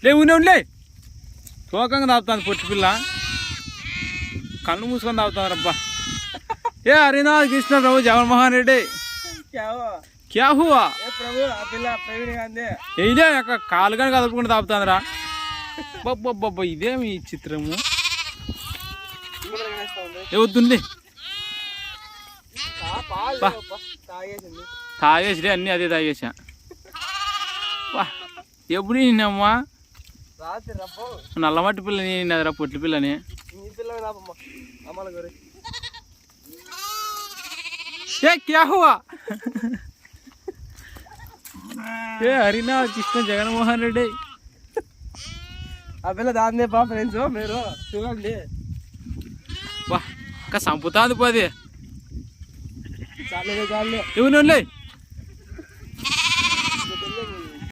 లేవునే తోకంగా తాగుతుంది పొట్టి పిల్ల కళ్ళు మూసుకొని తాగుతుంది రబ్బా ఏ హరినాథ్ కృష్ణ ప్రభు జగన్మోహన్ రెడ్డి క్యా హువా ఇదే కాలు కానీ కదుపుకుంటూ తాగుతుందిరా బొబ్బ ఇదేమి చిత్రము వద్దుంది తాగేసిడే అన్నీ అదే తాగేసా వా ఎప్పుడు నిన్నమ్మా నల్లమట్టి పిల్ల నిన్నదిరా పొట్టి పిల్లని ఏ క్యా హువా ఏ హరినాథ్ కృష్ణ జగన్మోహన్ రెడ్డి ఆ పిల్ల దాన్నే బా ఫ్రెండ్స్ మీరు చూడండి వా ఇంకా సంపుతాది పోది చాలే ఇవ్వనులే